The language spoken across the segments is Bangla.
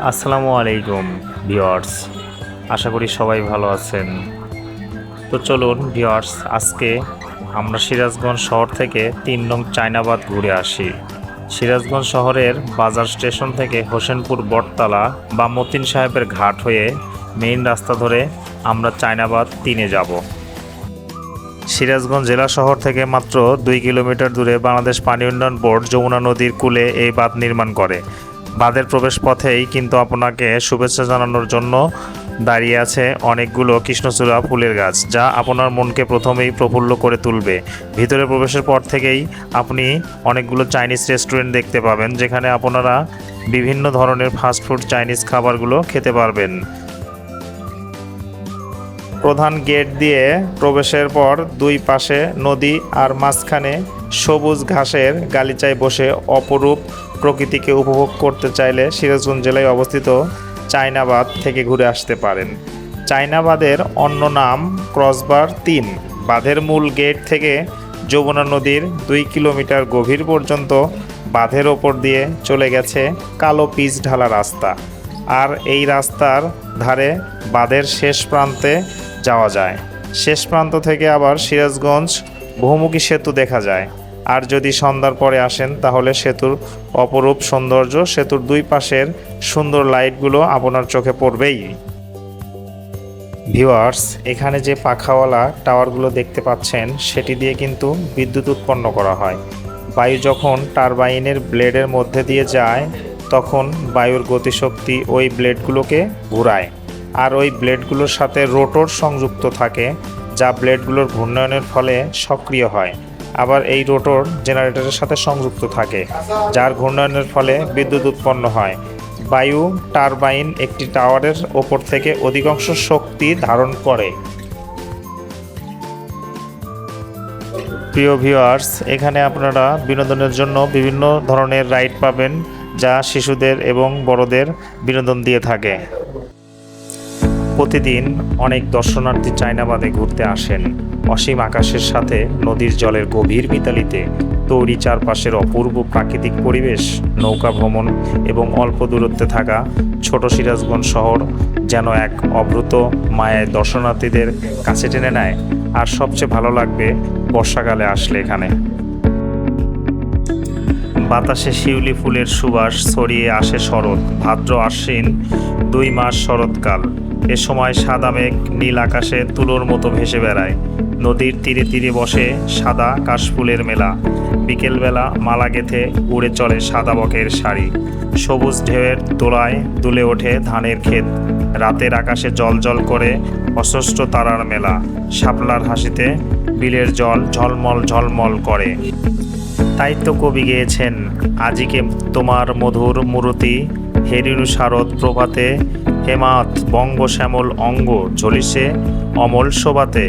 আসসালামু আলাইকুম ভিউয়ার্স, আশা করি সবাই ভালো আছেন। তো চলুন ভিউয়ার্স, আজকে আমরা সিরাজগঞ্জ শহর থেকে ৩ নং চায়নাবাদ ঘুরে আসি। সিরাজগঞ্জ শহরের বাজার স্টেশন থেকে হোসেনপুর বটতলা বা মতিন সাহেবের ঘাট হয়ে মেইন রাস্তা ধরে আমরা চায়নাবাদ ৩-এ যাব। সিরাজগঞ্জ জেলা শহর থেকে মাত্র ২ কিলোমিটার দূরে বাংলাদেশ পানি উন্নয়ন বোর্ড যমুনা নদীর কূলে এই বাঁধ নির্মাণ করে। বাঁধের প্রবেশ পথেই কিন্তু আপনাকে শুভেচ্ছা জানানোর জন্য দাঁড়িয়ে আছে অনেকগুলো কৃষ্ণচূড়া ফুলের গাছ, যা আপনার মনকে প্রথমেই প্রফুল্ল করে তুলবে। ভিতরে প্রবেশের পর থেকেই আপনি অনেকগুলো চাইনিজ রেস্টুরেন্ট দেখতে পাবেন, যেখানে আপনারা বিভিন্ন ধরনের ফাস্টফুড চাইনিজ খাবারগুলো খেতে পারবেন। প্রধান গেট দিয়ে প্রবেশের পর দুই পাশে নদী আর মাঝখানে সবুজ ঘাসের গালিচায় বসে অপরূপ প্রকৃতিকে উপভোগ করতে চাইলে সিরাজগঞ্জ জেলায় অবস্থিত চায়নাবাদ থেকে ঘুরে আসতে পারেন। চায়নাবাদের অন্য নাম ক্রসবার ৩। বাঁধের মূল গেট থেকে যমুনা নদীর ২ কিলোমিটার গভীর পর্যন্ত বাঁধের ওপর দিয়ে চলে গেছে কালো পিচ ঢালা রাস্তা, আর এই রাস্তার ধারে বাঁধের শেষ প্রান্তে যাওয়া যায়। শেষ প্রান্ত থেকে আবার সিরাজগঞ্জ বহুমুখী সেতু দেখা যায়। আর যদি সন্ধ্যার পরে আসেন তাহলে সেতুর অপরূপ সৌন্দর্য, সেতুর দুই পাশের সুন্দর লাইটগুলো আপনার চোখে পড়বেই। ভিউয়ার্স, এখানে যে পাখাওয়ালা টাওয়ারগুলো দেখতে পাচ্ছেন সেটি দিয়ে কিন্তু বিদ্যুৎ উৎপন্ন করা হয়। বায়ু যখন টারবাইনের ব্লেডের মধ্যে দিয়ে যায় তখন বায়ুর গতিশক্তি ওই ব্লেডগুলোকে ঘুরায়, আর ওই ব্লেডগুলোর সাথে রোটর সংযুক্ত থাকে, যা ব্লেডগুলোর ঘূর্ণয়নের ফলে সক্রিয় হয়। আবার এই রোটর জেনারেটরের সাথে সংযুক্ত থাকে, যার ঘূর্ণয়নের ফলে বিদ্যুৎ উৎপন্ন হয়। বায়ু টারবাইন একটি টাওয়ারের ওপর থেকে অধিকাংশ শক্তি ধারণ করে। প্রিয় ভিউয়ার্স, এখানে আপনারা বিনোদনের জন্য বিভিন্ন ধরনের রাইড পাবেন, যা শিশুদের এবং বড়দের বিনোদন দিয়ে থাকে। প্রতিদিন অনেক দর্শনার্থী চায়নাবাদে ঘুরতে আসেন। অসীম আকাশের সাথে নদীর জলের গভীর মিতালিতে তৈরি চারপাশের অপূর্ব প্রাকৃতিক পরিবেশ, নৌকা ভ্রমণ এবং অল্প দূরত্বে থাকা ছোট সিরাজগঞ্জ শহর যেন এক অভূত মায়ায় দর্শনার্থীদের কাছে টেনে নেয়। আর সবচেয়ে ভালো লাগবে বর্ষাকালে আসলে এখানে বাতাসে শিউলি ফুলের সুবাস ছড়িয়ে আসে। শরৎ, ভাদ্র আশ্বিন ২ মাস শরৎকাল। এ সময় সাদা মেঘ নীল আকাশে তুলোর মতো ভেসে বেড়ায়। নদীর তীরে তীরে বসে সাদা কাশফুলের মেলা। বিকেলবেলা মালা গেঁথে উড়ে চলে সাদা বকের শাড়ি। সবুজ ঢেউয়ের দোলায় দুলে ওঠে ধানের ক্ষেত। রাতের আকাশে জলজল করে অস্পষ্ট তারার মেলা। শাপলার হাসিতে বিলের জল ঝলমল ঝলমল করে। তাই তো কবি গেয়েছেন, আজিকে তোমার মধুর মূরতি, হেরিনু শারদ প্রভাতে, হেমাত বঙ্গ শ্যামল অঙ্গ ঝলিসে অমল শোভাতে।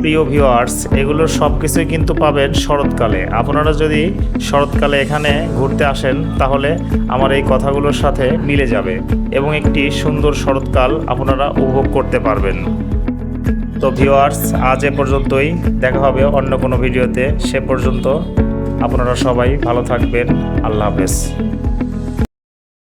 প্রিয় ভিউয়ার্স, এগুলোর সব কিছুই কিন্তু পাবেন শরৎকালে। আপনারা যদি শরৎকালে এখানে ঘুরতে আসেন তাহলে আমার এই কথাগুলোর সাথে মিলে যাবে এবং একটি সুন্দর শরৎকাল আপনারা উপভোগ করতে পারবেন। তো ভিউয়ার্স, আজ এ পর্যন্তই। দেখা হবে অন্য কোনো ভিডিওতে। সে পর্যন্ত আপনারা সবাই ভালো থাকবেন। আল্লাহ হাফেজ।